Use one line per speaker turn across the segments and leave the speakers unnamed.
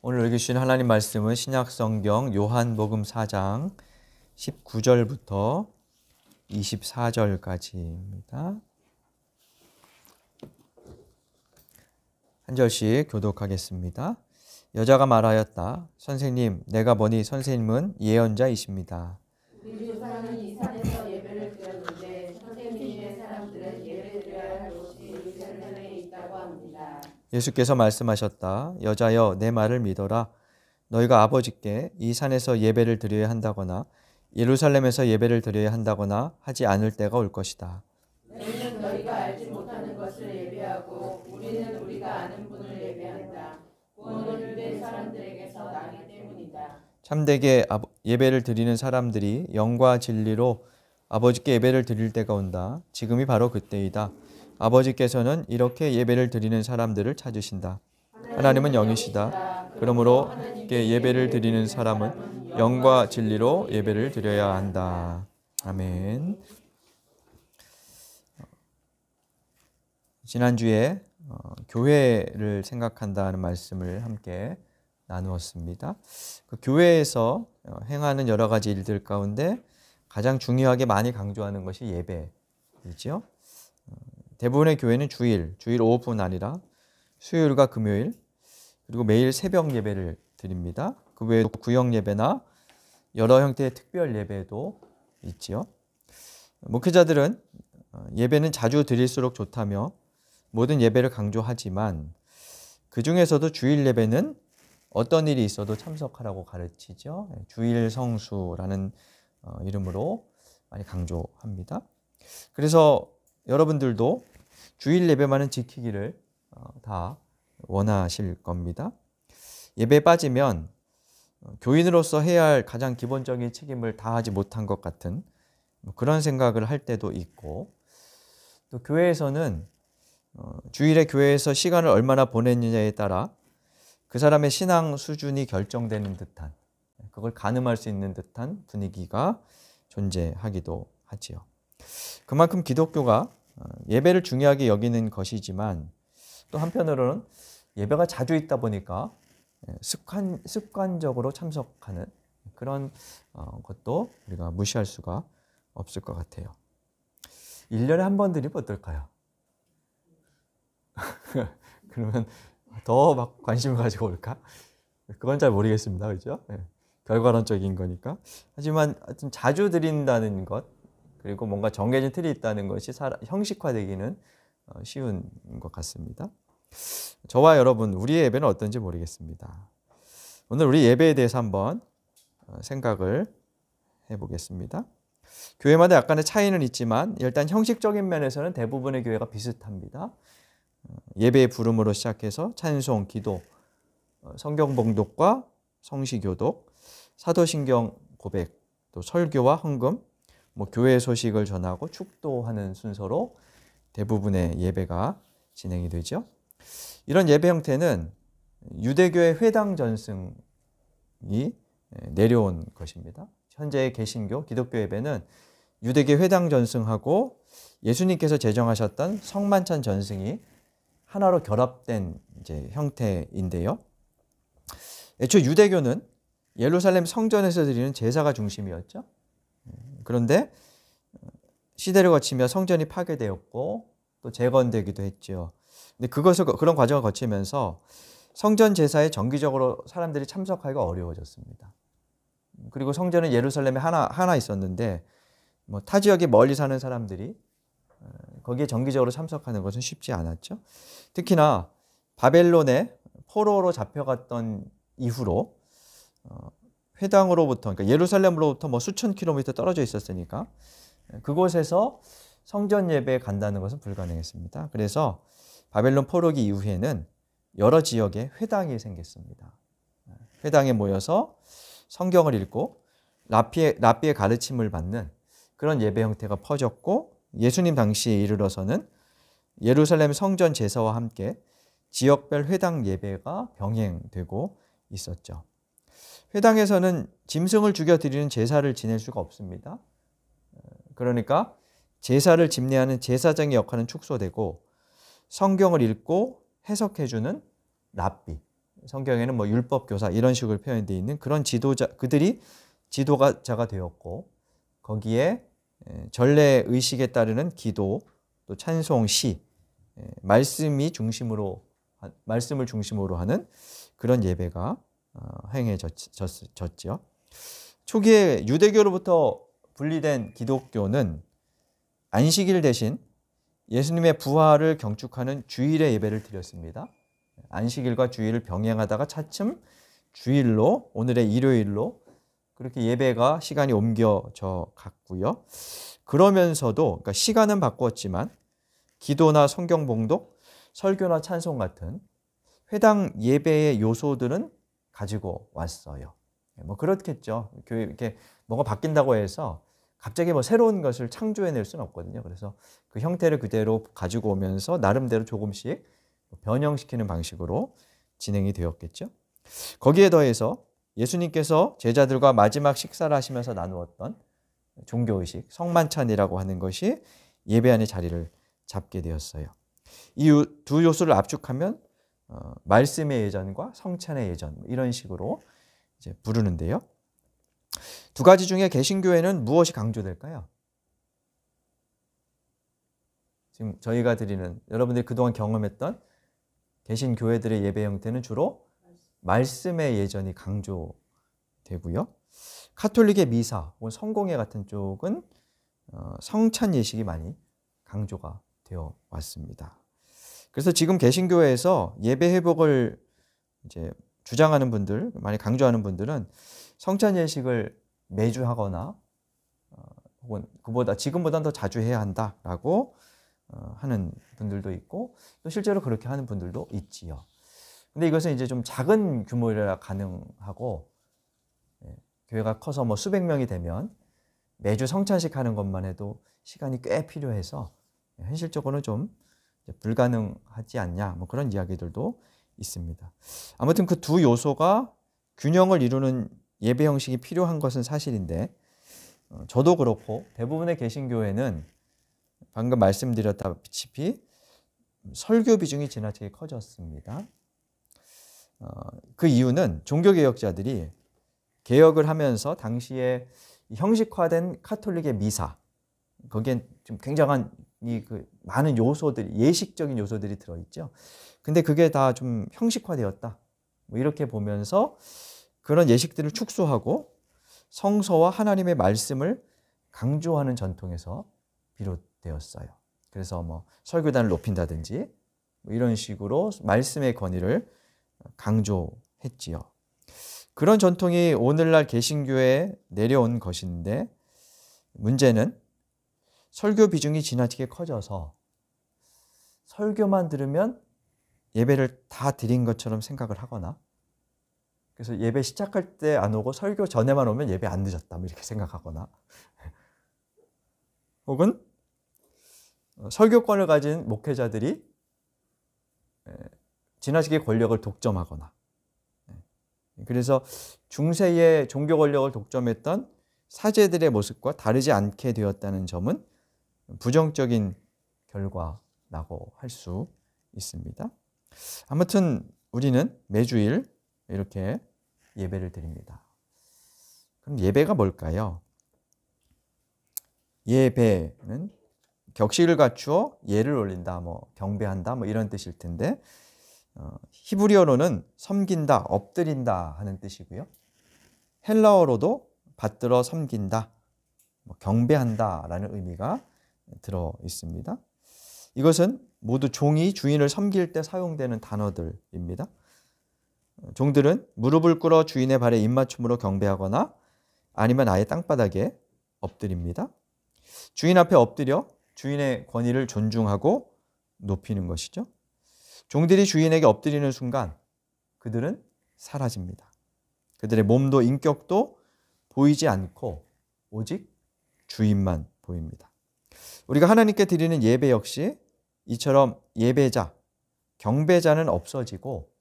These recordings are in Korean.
오늘 읽으신 하나님 말씀은 신약성경 요한복음 4장 19절부터 24절까지입니다. 한 절씩 교독하겠습니다. 여자가 말하였다. 선생님, 내가 보니 선생님은 예언자이십니다.
우리 조상은 이 산에서 예배를 드렸는데 선생님의 사람들은 예배 드려야 할 곳이 예루살렘에 있다고 합니다.
예수께서 말씀하셨다. 여자여, 내 말을 믿어라. 너희가 아버지께 이 산에서 예배를 드려야 한다거나 예루살렘에서 예배를 드려야 한다거나 하지 않을 때가 올 것이다.
너희는 너희가 알지 못하는 것을 예배하고 우리는 우리가 아는 분을 예배한다. 구원은 유대 사람들에게서 나기 때문이다.
참되게 예배를 드리는 사람들이 영과 진리로 아버지께 예배를 드릴 때가 온다. 지금이 바로 그때이다. 아버지께서는 이렇게 예배를 드리는 사람들을 찾으신다. 하나님은 영이시다. 그러므로 하나님께 예배를 드리는 사람은 영과 진리로 예배를 드려야 한다. 아멘. 지난주에 교회를 생각한다는 말씀을 함께 나누었습니다. 그 교회에서 행하는 여러 가지 일들 가운데 가장 중요하게 많이 강조하는 것이 예배이죠. 대부분의 교회는 주일 오후뿐 아니라 수요일과 금요일 그리고 매일 새벽 예배를 드립니다. 그 외에도 구역 예배나 여러 형태의 특별 예배도 있지요. 목회자들은 예배는 자주 드릴수록 좋다며 모든 예배를 강조하지만 그 중에서도 주일 예배는 어떤 일이 있어도 참석하라고 가르치죠. 주일 성수라는 이름으로 많이 강조합니다. 그래서 여러분들도 주일 예배만은 지키기를 다 원하실 겁니다. 예배에 빠지면 교인으로서 해야 할 가장 기본적인 책임을 다하지 못한 것 같은 그런 생각을 할 때도 있고, 또 교회에서는 주일에 교회에서 시간을 얼마나 보냈느냐에 따라 그 사람의 신앙 수준이 결정되는 듯한, 그걸 가늠할 수 있는 듯한 분위기가 존재하기도 하지요. 그만큼 기독교가 예배를 중요하게 여기는 것이지만 또 한편으로는 예배가 자주 있다 보니까 습관적으로 참석하는 그런 것도 우리가 무시할 수가 없을 것 같아요. 1년에 한 번 드리면 어떨까요? 그러면 더 막 관심을 가지고 올까? 그건 잘 모르겠습니다. 그렇죠? 결과론적인 거니까. 하지만 하여튼 자주 드린다는 것, 그리고 뭔가 정해진 틀이 있다는 것이 형식화되기는 쉬운 것 같습니다. 저와 여러분, 우리의 예배는 어떤지 모르겠습니다. 오늘 우리 예배에 대해서 한번 생각을 해보겠습니다. 교회마다 약간의 차이는 있지만 일단 형식적인 면에서는 대부분의 교회가 비슷합니다. 예배의 부름으로 시작해서 찬송, 기도, 성경 봉독과 성시교독, 사도신경 고백, 또 설교와 헌금, 교회 소식을 전하고 축도하는 순서로 대부분의 예배가 진행이 되죠. 이런 예배 형태는 유대교의 회당 전승이 내려온 것입니다. 현재의 개신교, 기독교 예배는 유대교 회당 전승하고 예수님께서 제정하셨던 성만찬 전승이 하나로 결합된 형태인데요. 애초에 유대교는 예루살렘 성전에서 드리는 제사가 중심이었죠. 그런데 시대를 거치며 성전이 파괴되었고 또 재건되기도 했죠. 근데 그런 과정을 거치면서 성전 제사에 정기적으로 사람들이 참석하기가 어려워졌습니다. 그리고 성전은 예루살렘에 하나 있었는데 타 지역에 멀리 사는 사람들이 거기에 정기적으로 참석하는 것은 쉽지 않았죠. 특히나 바벨론에 포로로 잡혀갔던 이후로 회당으로부터, 그러니까 예루살렘으로부터 수천 킬로미터 떨어져 있었으니까 그곳에서 성전 예배에 간다는 것은 불가능했습니다. 그래서 바벨론 포로기 이후에는 여러 지역에 회당이 생겼습니다. 회당에 모여서 성경을 읽고 랍비의 가르침을 받는 그런 예배 형태가 퍼졌고, 예수님 당시에 이르러서는 예루살렘 성전 제사와 함께 지역별 회당 예배가 병행되고 있었죠. 회당에서는 짐승을 죽여 드리는 제사를 지낼 수가 없습니다. 그러니까 제사를 집례하는 제사장의 역할은 축소되고 성경을 읽고 해석해주는 랍비, 성경에는 뭐 율법 교사 이런 식으로 표현되어 있는 그런 지도자, 그들이 지도자가 되었고 거기에 전례 의식에 따르는 기도, 또 찬송, 시, 말씀을 중심으로 하는 그런 예배가 행해졌죠. 초기에 유대교로부터 분리된 기독교는 안식일 대신 예수님의 부활을 경축하는 주일의 예배를 드렸습니다. 안식일과 주일을 병행하다가 차츰 주일로, 오늘의 일요일로 그렇게 예배가 시간이 옮겨져 갔고요. 그러면서도 그러니까 시간은 바꾸었지만 기도나 성경 봉독, 설교나 찬송 같은 회당 예배의 요소들은 가지고 왔어요. 뭐 그렇겠죠. 교회 이렇게 뭐가 바뀐다고 해서 갑자기 뭐 새로운 것을 창조해낼 수는 없거든요. 그래서 그 형태를 그대로 가지고 오면서 나름대로 조금씩 변형시키는 방식으로 진행이 되었겠죠. 거기에 더해서 예수님께서 제자들과 마지막 식사를 하시면서 나누었던 종교의식, 성만찬이라고 하는 것이 예배 안에 자리를 잡게 되었어요. 이 두 요소를 압축하면 말씀의 예전과 성찬의 예전 이런 식으로 이제 부르는데요. 두 가지 중에 개신교회는 무엇이 강조될까요? 지금 저희가 드리는 여러분들이 그동안 경험했던 개신교회들의 예배 형태는 주로 말씀의 예전이 강조되고요. 카톨릭의 미사 혹은 성공회 같은 쪽은 성찬 예식이 많이 강조가 되어 왔습니다. 그래서 지금 개신교회에서 예배 회복을 이제 주장하는 분들, 많이 강조하는 분들은 성찬 예식을 매주 하거나 혹은 지금보다는 더 자주 해야 한다라고 하는 분들도 있고 또 실제로 그렇게 하는 분들도 있지요. 근데 이것은 이제 좀 작은 규모라 가능하고 교회가 커서 뭐 수백 명이 되면 매주 성찬식 하는 것만 해도 시간이 꽤 필요해서 현실적으로는 좀 불가능하지 않냐 뭐 그런 이야기들도 있습니다. 아무튼 그 두 요소가 균형을 이루는 예배 형식이 필요한 것은 사실인데 저도 그렇고 대부분의 개신교회는 방금 말씀드렸다시피 설교 비중이 지나치게 커졌습니다. 그 이유는 종교개혁자들이 개혁을 하면서 당시에 형식화된 카톨릭의 미사, 거기엔 좀 굉장한 많은 요소들이, 예식적인 요소들이 들어있죠. 근데 그게 다 좀 형식화되었다. 뭐 이렇게 보면서 그런 예식들을 축소하고 성서와 하나님의 말씀을 강조하는 전통에서 비롯되었어요. 그래서 뭐 설교단을 높인다든지 뭐 이런 식으로 말씀의 권위를 강조했지요. 그런 전통이 오늘날 개신교회에 내려온 것인데 문제는 설교 비중이 지나치게 커져서 설교만 들으면 예배를 다 드린 것처럼 생각을 하거나 그래서 예배 시작할 때 안 오고 설교 전에만 오면 예배 안 늦었다 뭐 이렇게 생각하거나 혹은 설교권을 가진 목회자들이 지나치게 권력을 독점하거나 그래서 중세의 종교 권력을 독점했던 사제들의 모습과 다르지 않게 되었다는 점은 부정적인 결과라고 할 수 있습니다. 아무튼 우리는 매주일 이렇게 예배를 드립니다. 그럼 예배가 뭘까요? 예배는 격식을 갖추어 예를 올린다, 뭐 경배한다, 뭐 이런 뜻일 텐데 히브리어로는 섬긴다, 엎드린다 하는 뜻이고요. 헬라어로도 받들어 섬긴다, 뭐 경배한다라는 의미가 들어 있습니다. 이것은 모두 종이 주인을 섬길 때 사용되는 단어들입니다. 종들은 무릎을 꿇어 주인의 발에 입맞춤으로 경배하거나 아니면 아예 땅바닥에 엎드립니다. 주인 앞에 엎드려 주인의 권위를 존중하고 높이는 것이죠. 종들이 주인에게 엎드리는 순간 그들은 사라집니다. 그들의 몸도 인격도 보이지 않고 오직 주인만 보입니다. 우리가 하나님께 드리는 예배 역시 이처럼 예배자, 경배자는 없어지고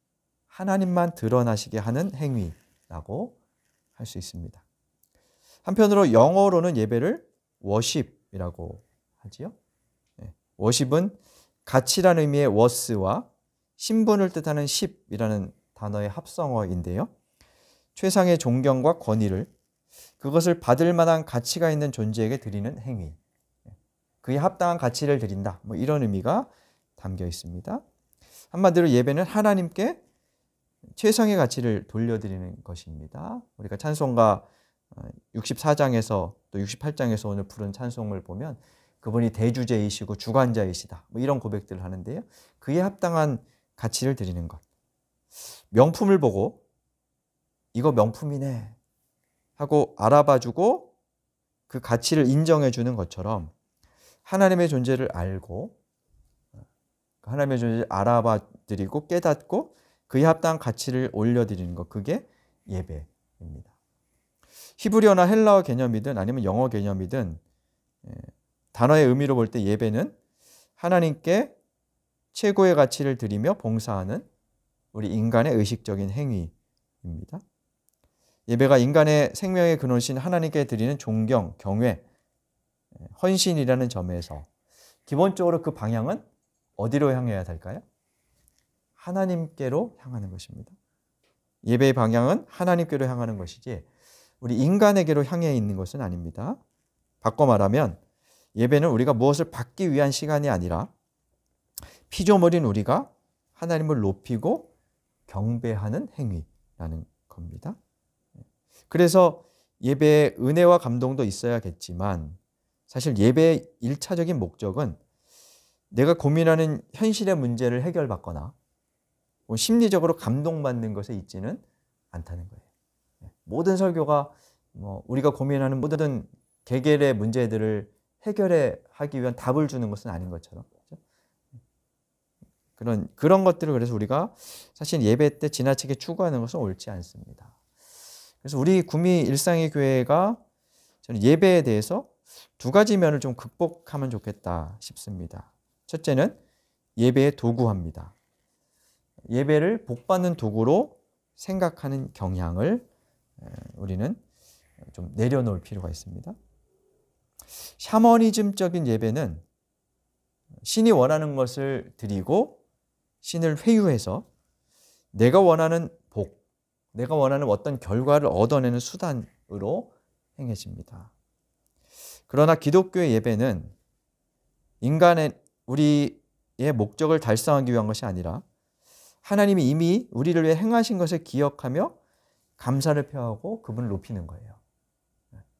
하나님만 드러나시게 하는 행위라고 할 수 있습니다. 한편으로 영어로는 예배를 워십이라고 하지요. 워십은 가치라는 의미의 워스와 신분을 뜻하는 십이라는 단어의 합성어인데요. 최상의 존경과 권위를 그것을 받을 만한 가치가 있는 존재에게 드리는 행위. 그에 합당한 가치를 드린다. 뭐 이런 의미가 담겨 있습니다. 한마디로 예배는 하나님께 최상의 가치를 돌려드리는 것입니다. 우리가 찬송가 64장에서 또 68장에서 오늘 부른 찬송을 보면 그분이 대주제이시고 주관자이시다. 뭐 이런 고백들을 하는데요. 그에 합당한 가치를 드리는 것. 명품을 보고 이거 명품이네 하고 알아봐주고 그 가치를 인정해주는 것처럼 하나님의 존재를 알고 하나님의 존재를 알아봐드리고 깨닫고 그에 합당한 가치를 올려드리는 것. 그게 예배입니다. 히브리어나 헬라어 개념이든 아니면 영어 개념이든 단어의 의미로 볼 때 예배는 하나님께 최고의 가치를 드리며 봉사하는 우리 인간의 의식적인 행위입니다. 예배가 인간의 생명의 근원이신 하나님께 드리는 존경, 경외, 헌신이라는 점에서 기본적으로 그 방향은 어디로 향해야 될까요? 하나님께로 향하는 것입니다. 예배의 방향은 하나님께로 향하는 것이지 우리 인간에게로 향해 있는 것은 아닙니다. 바꿔 말하면 예배는 우리가 무엇을 받기 위한 시간이 아니라 피조물인 우리가 하나님을 높이고 경배하는 행위라는 겁니다. 그래서 예배에 은혜와 감동도 있어야겠지만 사실 예배의 1차적인 목적은 내가 고민하는 현실의 문제를 해결받거나 심리적으로 감동받는 것에 있지는 않다는 거예요. 모든 설교가 우리가 고민하는 모든 개개의 문제들을 해결하기 위한 답을 주는 것은 아닌 것처럼 그런 것들을 그래서 우리가 사실 예배 때 지나치게 추구하는 것은 옳지 않습니다. 그래서 우리 구미 일상의 교회가 저는 예배에 대해서 두 가지 면을 좀 극복하면 좋겠다 싶습니다. 첫째는 예배의 도구화입니다. 예배를 복받는 도구로 생각하는 경향을 우리는 좀 내려놓을 필요가 있습니다. 샤머니즘적인 예배는 신이 원하는 것을 드리고 신을 회유해서 내가 원하는 복, 내가 원하는 어떤 결과를 얻어내는 수단으로 행해집니다. 그러나 기독교의 예배는 우리의 목적을 달성하기 위한 것이 아니라 하나님이 이미 우리를 위해 행하신 것을 기억하며 감사를 표하고 그분을 높이는 거예요.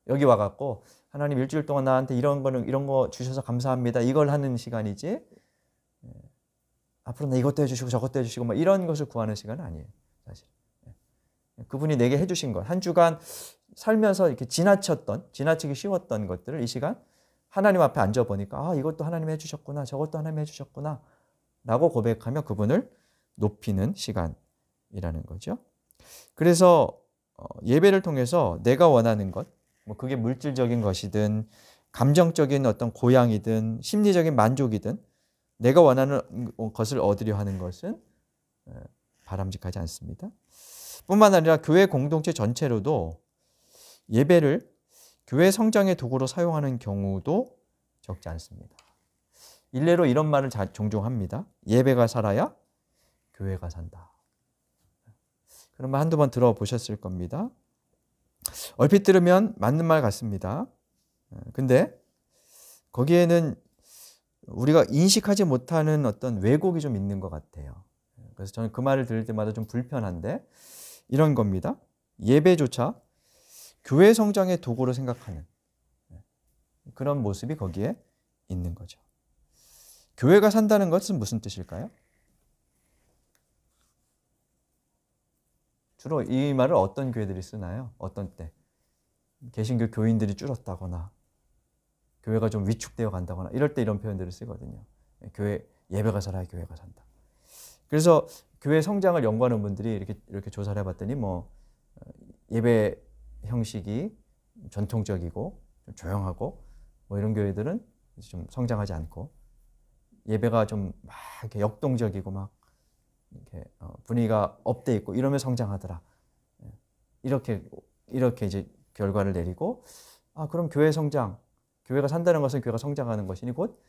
여기 와갖고 하나님 일주일 동안 나한테 이런 거 주셔서 감사합니다. 이걸 하는 시간이지 앞으로 나 이것도 해주시고 저것도 해주시고 뭐 이런 것을 구하는 시간은 아니에요. 사실 그분이 내게 해주신 것, 한 주간 살면서 이렇게 지나치기 쉬웠던 것들을 이 시간 하나님 앞에 앉아보니까 이것도 하나님이 해주셨구나, 저것도 하나님이 해주셨구나 라고 고백하며 그분을 높이는 시간이라는 거죠. 그래서 예배를 통해서 내가 원하는 것, 그게 물질적인 것이든 감정적인 어떤 고향이든 심리적인 만족이든 내가 원하는 것을 얻으려 하는 것은 바람직하지 않습니다. 뿐만 아니라 교회 공동체 전체로도 예배를 교회 성장의 도구로 사용하는 경우도 적지 않습니다. 일례로 이런 말을 종종 합니다. 예배가 살아야 교회가 산다. 그런 말 한두 번 들어보셨을 겁니다. 얼핏 들으면 맞는 말 같습니다. 근데 거기에는 우리가 인식하지 못하는 어떤 왜곡이 좀 있는 것 같아요. 그래서 저는 그 말을 들을 때마다 좀 불편한데 이런 겁니다. 예배조차 교회 성장의 도구로 생각하는 그런 모습이 거기에 있는 거죠. 교회가 산다는 것은 무슨 뜻일까요? 주로 이 말을 어떤 교회들이 쓰나요? 어떤 때? 개신교 교인들이 줄었다거나 교회가 좀 위축되어 간다거나 이럴 때 이런 표현들을 쓰거든요. 교회 예배가 살아야 교회가 산다. 그래서 교회 성장을 연구하는 분들이 이렇게 조사를 해봤더니 예배 형식이 전통적이고 좀 조용하고 이런 교회들은 좀 성장하지 않고 예배가 좀 막 이렇게 역동적이고 막 이렇게 분위기가 업돼 있고 이러면 성장하더라. 이렇게 이제 결과를 내리고 그럼 교회 성장, 교회가 산다는 것은 교회가 성장하는 것이니 곧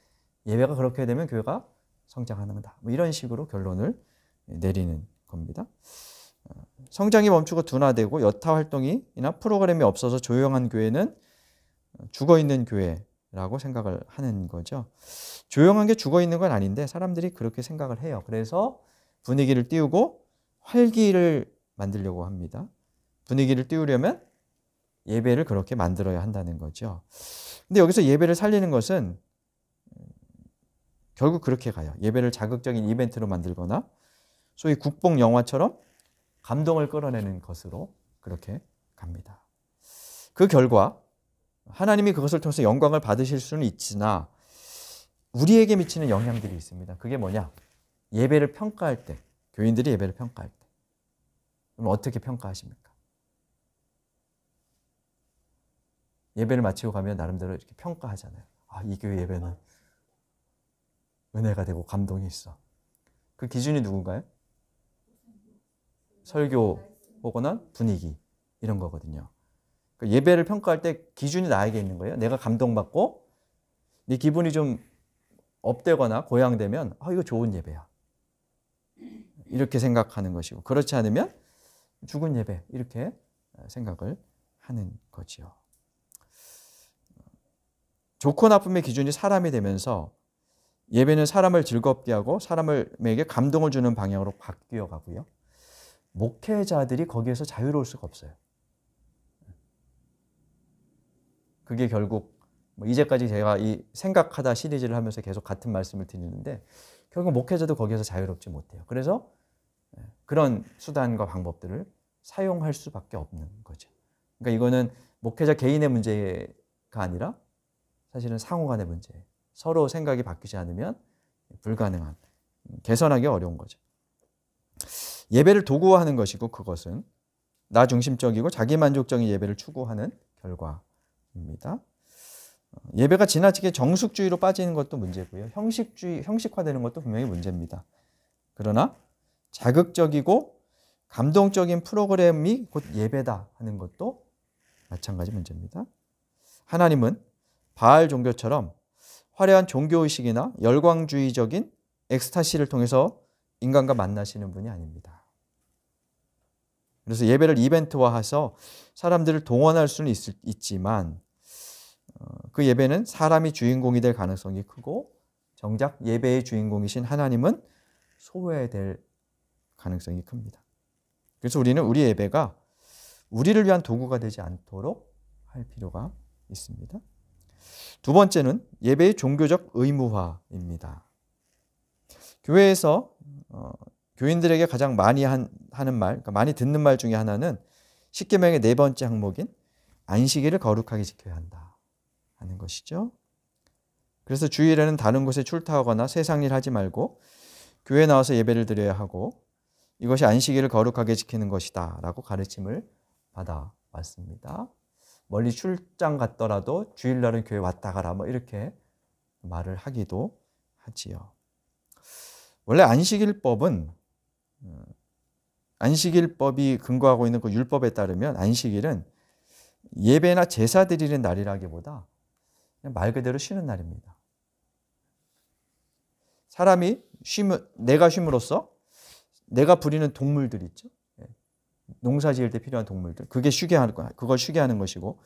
예배가 그렇게 되면 교회가 성장하는 거다. 이런 식으로 결론을 내리는 겁니다. 성장이 멈추고 둔화되고 여타 활동이나 프로그램이 없어서 조용한 교회는 죽어있는 교회라고 생각을 하는 거죠. 조용한 게 죽어있는 건 아닌데 사람들이 그렇게 생각을 해요. 그래서 분위기를 띄우고 활기를 만들려고 합니다. 분위기를 띄우려면 예배를 그렇게 만들어야 한다는 거죠. 근데 여기서 예배를 살리는 것은 결국 그렇게 가요. 예배를 자극적인 이벤트로 만들거나 소위 국뽕 영화처럼 감동을 끌어내는 것으로 그렇게 갑니다. 그 결과 하나님이 그것을 통해서 영광을 받으실 수는 있으나 우리에게 미치는 영향들이 있습니다. 그게 뭐냐? 예배를 평가할 때, 교인들이 예배를 평가할 때 그럼 어떻게 평가하십니까? 예배를 마치고 가면 나름대로 이렇게 평가하잖아요. 아, 이 교회 예배는 은혜가 되고 감동이 있어. 그 기준이 누군가요? 설교 혹은 분위기 이런 거거든요. 예배를 평가할 때 기준이 나에게 있는 거예요. 내가 감동받고 네 기분이 좀 업되거나 고양되면 이거 좋은 예배야. 이렇게 생각하는 것이고 그렇지 않으면 죽은 예배 이렇게 생각을 하는 거지요. 좋고 나쁨의 기준이 사람이 되면서 예배는 사람을 즐겁게 하고 사람에게 감동을 주는 방향으로 바뀌어 가고요. 목회자들이 거기에서 자유로울 수가 없어요. 그게 결국 이제까지 제가 이 생각하다 시리즈를 하면서 계속 같은 말씀을 드리는데 결국 목회자도 거기에서 자유롭지 못해요. 그래서 그런 수단과 방법들을 사용할 수밖에 없는 거죠. 그러니까 이거는 목회자 개인의 문제가 아니라 사실은 상호 간의 문제예요. 서로 생각이 바뀌지 않으면 불가능한, 개선하기 어려운 거죠. 예배를 도구화하는 것이고 그것은 나 중심적이고 자기만족적인 예배를 추구하는 결과입니다. 예배가 지나치게 정숙주의로 빠지는 것도 문제고요. 형식화되는 것도 분명히 문제입니다. 그러나 자극적이고 감동적인 프로그램이 곧 예배다 하는 것도 마찬가지 문제입니다. 하나님은 바알 종교처럼 화려한 종교의식이나 열광주의적인 엑스타시를 통해서 인간과 만나시는 분이 아닙니다. 그래서 예배를 이벤트화해서 사람들을 동원할 수는 있지만 그 예배는 사람이 주인공이 될 가능성이 크고 정작 예배의 주인공이신 하나님은 소외될 가능성이 큽니다. 그래서 우리는 우리 예배가 우리를 위한 도구가 되지 않도록 할 필요가 있습니다. 두 번째는 예배의 종교적 의무화입니다. 교회에서 교인들에게 가장 많이 하는 말, 그러니까 많이 듣는 말 중에 하나는 십계명의 네 번째 항목인 안식일을 거룩하게 지켜야 한다 하는 것이죠. 그래서 주일에는 다른 곳에 출타하거나 세상 일 하지 말고 교회에 나와서 예배를 드려야 하고 이것이 안식일을 거룩하게 지키는 것이다 라고 가르침을 받아왔습니다. 멀리 출장 갔더라도 주일날은 교회 왔다 가라 이렇게 말을 하기도 하지요. 원래 안식일법이 근거하고 있는 그 율법에 따르면 안식일은 예배나 제사 드리는 날이라기보다 그냥 말 그대로 쉬는 날입니다. 사람이 내가 쉼으로써 내가 부리는 동물들 있죠. 농사 지을 때 필요한 동물들. 그걸 쉬게 하는 것이고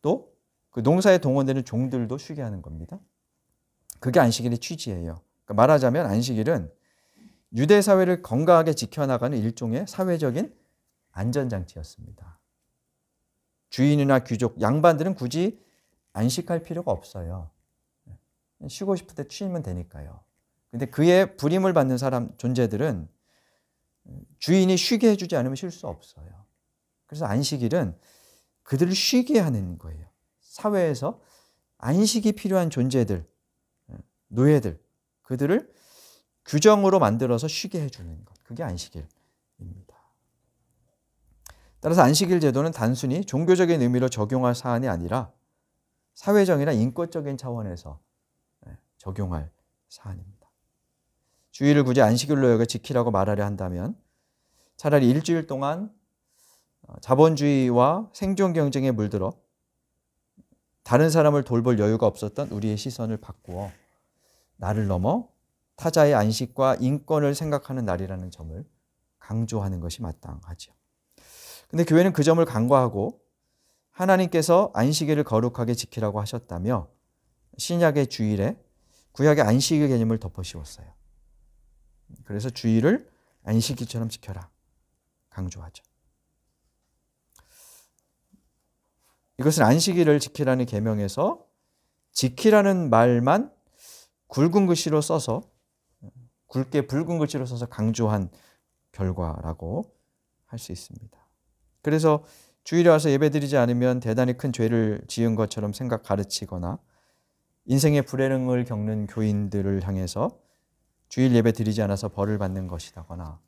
또 그 농사에 동원되는 종들도 쉬게 하는 겁니다. 그게 안식일의 취지예요. 그러니까 말하자면 안식일은 유대 사회를 건강하게 지켜나가는 일종의 사회적인 안전장치였습니다. 주인이나 귀족, 양반들은 굳이 안식할 필요가 없어요. 쉬고 싶을 때 쉬면 되니까요. 근데 그의 부림을 받는 존재들은 주인이 쉬게 해주지 않으면 쉴 수 없어요. 그래서 안식일은 그들을 쉬게 하는 거예요. 사회에서 안식이 필요한 존재들, 노예들, 그들을 규정으로 만들어서 쉬게 해주는 것. 그게 안식일입니다. 따라서 안식일 제도는 단순히 종교적인 의미로 적용할 사안이 아니라 사회적이나 인권적인 차원에서 적용할 사안입니다. 주일을 굳이 안식일로 여겨 지키라고 말하려 한다면 차라리 일주일 동안 자본주의와 생존 경쟁에 물들어 다른 사람을 돌볼 여유가 없었던 우리의 시선을 바꾸어 나를 넘어 타자의 안식과 인권을 생각하는 날이라는 점을 강조하는 것이 마땅하죠. 근데 교회는 그 점을 간과하고 하나님께서 안식일을 거룩하게 지키라고 하셨다며 신약의 주일에 구약의 안식일 개념을 덮어씌웠어요. 그래서 주일을 안식일처럼 지켜라 강조하죠. 이것은 안식일을 지키라는 계명에서 지키라는 말만 굵은 글씨로 써서 굵게 붉은 글씨로 써서 강조한 결과라고 할 수 있습니다. 그래서 주일에 와서 예배드리지 않으면 대단히 큰 죄를 지은 것처럼 가르치거나 인생의 불행을 겪는 교인들을 향해서 주일 예배 드리지 않아서 벌을 받는 것이다거나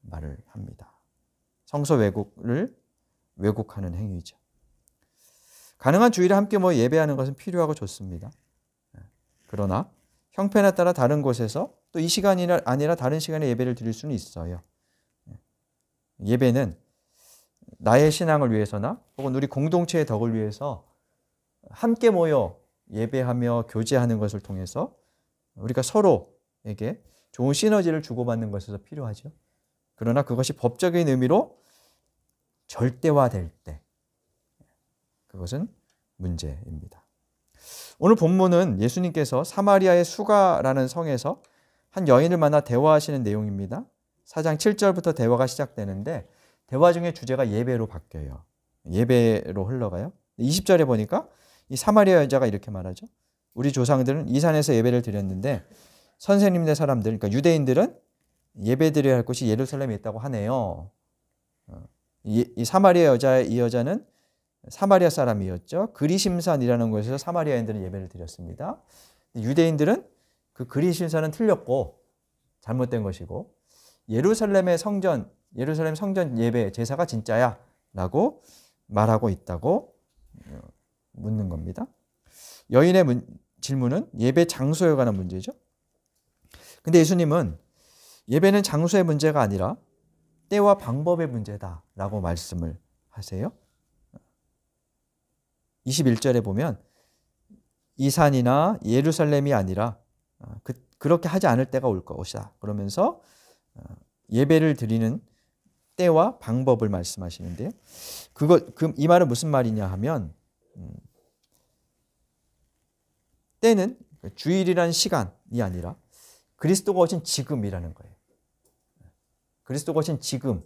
말을 합니다. 성서 왜곡하는 행위죠. 가능한 주일에 함께 모여 예배하는 것은 필요하고 좋습니다. 그러나 형편에 따라 다른 곳에서 또 이 시간이 아니라 다른 시간에 예배를 드릴 수는 있어요. 예배는 나의 신앙을 위해서나 혹은 우리 공동체의 덕을 위해서 함께 모여 예배하며 교제하는 것을 통해서 우리가 서로에게 좋은 시너지를 주고받는 것에서 필요하죠. 그러나 그것이 법적인 의미로 절대화될 때 그것은 문제입니다. 오늘 본문은 예수님께서 사마리아의 수가라는 성에서 한 여인을 만나 대화하시는 내용입니다. 4장 7절부터 대화가 시작되는데 대화 중에 주제가 예배로 바뀌어요. 예배로 흘러가요. 20절에 보니까 이 사마리아 여자가 이렇게 말하죠. 우리 조상들은 이 산에서 예배를 드렸는데 선생님네 사람들, 그러니까 유대인들은 예배 드려야 할 곳이 예루살렘에 있다고 하네요. 이 사마리아 이 여자는 사마리아 사람이었죠. 그리심산이라는 곳에서 사마리아인들은 예배를 드렸습니다. 유대인들은 그 그리심산은 틀렸고 잘못된 것이고 예루살em 성전 예배 제사가 진짜야 라고 말하고 있다고 묻는 겁니다. 여인의 질문은 예배 장소에 관한 문제죠. 근데 예수님은 예배는 장소의 문제가 아니라 때와 방법의 문제다라고 말씀을 하세요. 21절에 보면 이 산이나 예루살렘이 아니라 그렇게 하지 않을 때가 올 것이다. 그러면서 예배를 드리는 때와 방법을 말씀하시는데요. 이 말은 무슨 말이냐 하면 때는 주일이라는 시간이 아니라 그리스도가 오신 지금이라는 거예요. 그리스도가 오신 지금,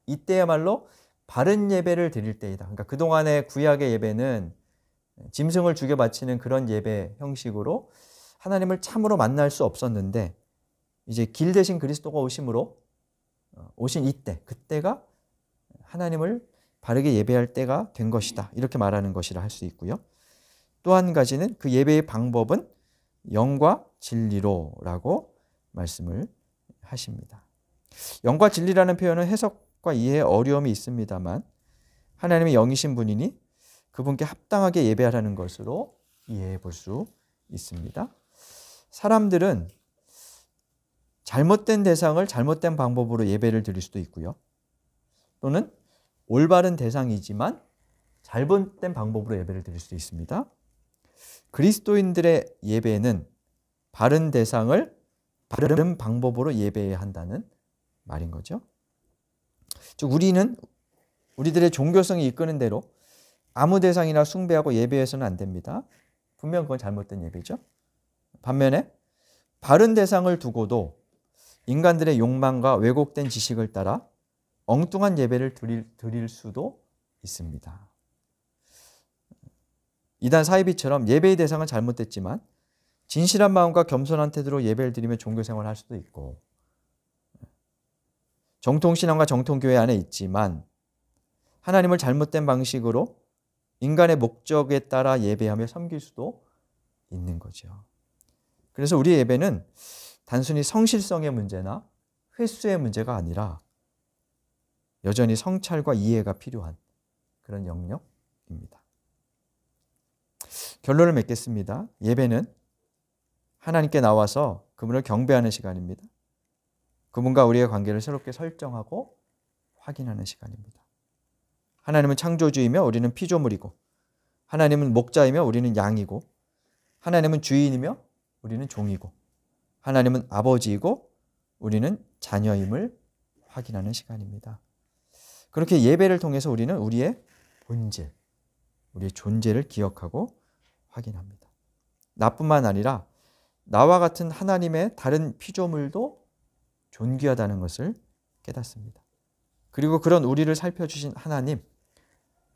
이때야말로 바른 예배를 드릴 때이다. 그러니까 그동안의 구약의 예배는 짐승을 죽여 바치는 그런 예배 형식으로 하나님을 참으로 만날 수 없었는데 이제 길 대신 그리스도가 오심으로 오신 이때, 그때가 하나님을 바르게 예배할 때가 된 것이다. 이렇게 말하는 것이라 할 수 있고요. 또 한 가지는 그 예배의 방법은 영과 진리로라고 말씀을 하십니다. 영과 진리라는 표현은 해석과 이해에 어려움이 있습니다만 하나님의 영이신 분이니 그분께 합당하게 예배하라는 것으로 이해해 볼 수 있습니다. 사람들은 잘못된 대상을 잘못된 방법으로 예배를 드릴 수도 있고요. 또는 올바른 대상이지만 잘못된 방법으로 예배를 드릴 수도 있습니다. 그리스도인들의 예배는 바른 대상을 바른 방법으로 예배해야 한다는 말인 거죠. 즉 우리들의 종교성이 이끄는 대로 아무 대상이나 숭배하고 예배해서는 안 됩니다. 분명 그건 잘못된 예배죠. 반면에 바른 대상을 두고도 인간들의 욕망과 왜곡된 지식을 따라 엉뚱한 예배를 드릴 수도 있습니다. 이단 사이비처럼 예배의 대상은 잘못됐지만 진실한 마음과 겸손한 태도로 예배를 드리며 종교생활을 할 수도 있고 정통신앙과 정통교회 안에 있지만 하나님을 잘못된 방식으로 인간의 목적에 따라 예배하며 섬길 수도 있는 거죠. 그래서 우리의 예배는 단순히 성실성의 문제나 횟수의 문제가 아니라 여전히 성찰과 이해가 필요한 그런 영역입니다. 결론을 맺겠습니다. 예배는 하나님께 나와서 그분을 경배하는 시간입니다. 그분과 우리의 관계를 새롭게 설정하고 확인하는 시간입니다. 하나님은 창조주이며 우리는 피조물이고 하나님은 목자이며 우리는 양이고 하나님은 주인이며 우리는 종이고 하나님은 아버지이고 우리는 자녀임을 확인하는 시간입니다. 그렇게 예배를 통해서 우리는 우리의 본질, 우리의 존재를 기억하고 확인합니다. 나뿐만 아니라 나와 같은 하나님의 다른 피조물도 존귀하다는 것을 깨닫습니다. 그리고 그런 우리를 살펴주신 하나님,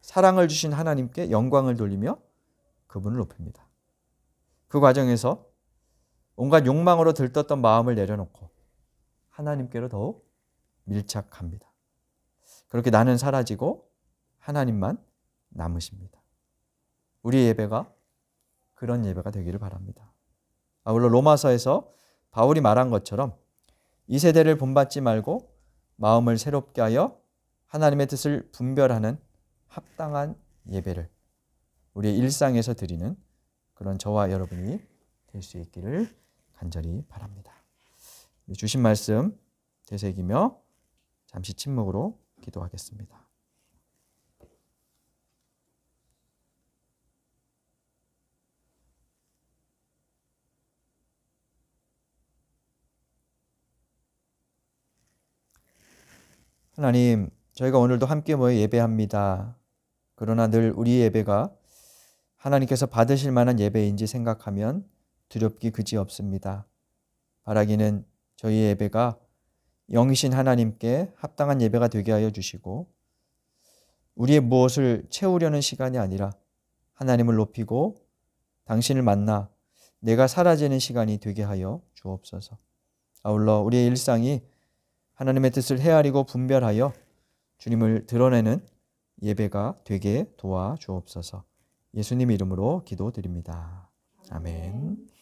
사랑을 주신 하나님께 영광을 돌리며 그분을 높입니다. 그 과정에서 온갖 욕망으로 들떴던 마음을 내려놓고 하나님께로 더욱 밀착합니다. 그렇게 나는 사라지고 하나님만 남으십니다. 우리의 예배가 그런 예배가 되기를 바랍니다. 아울러 로마서에서 바울이 말한 것처럼 이 세대를 본받지 말고 마음을 새롭게 하여 하나님의 뜻을 분별하는 합당한 예배를 우리의 일상에서 드리는 그런 저와 여러분이 될 수 있기를 간절히 바랍니다. 주신 말씀 되새기며 잠시 침묵으로 기도하겠습니다. 하나님, 저희가 오늘도 함께 모여 예배합니다. 그러나 늘 우리 예배가 하나님께서 받으실 만한 예배인지 생각하면 두렵기 그지없습니다. 바라기는 저희의 예배가 영이신 하나님께 합당한 예배가 되게 하여 주시고 우리의 무엇을 채우려는 시간이 아니라 하나님을 높이고 당신을 만나 내가 사라지는 시간이 되게 하여 주옵소서. 아울러 우리의 일상이 하나님의 뜻을 헤아리고 분별하여 주님을 드러내는 예배가 되게 도와주옵소서. 예수님 이름으로 기도드립니다. 아멘.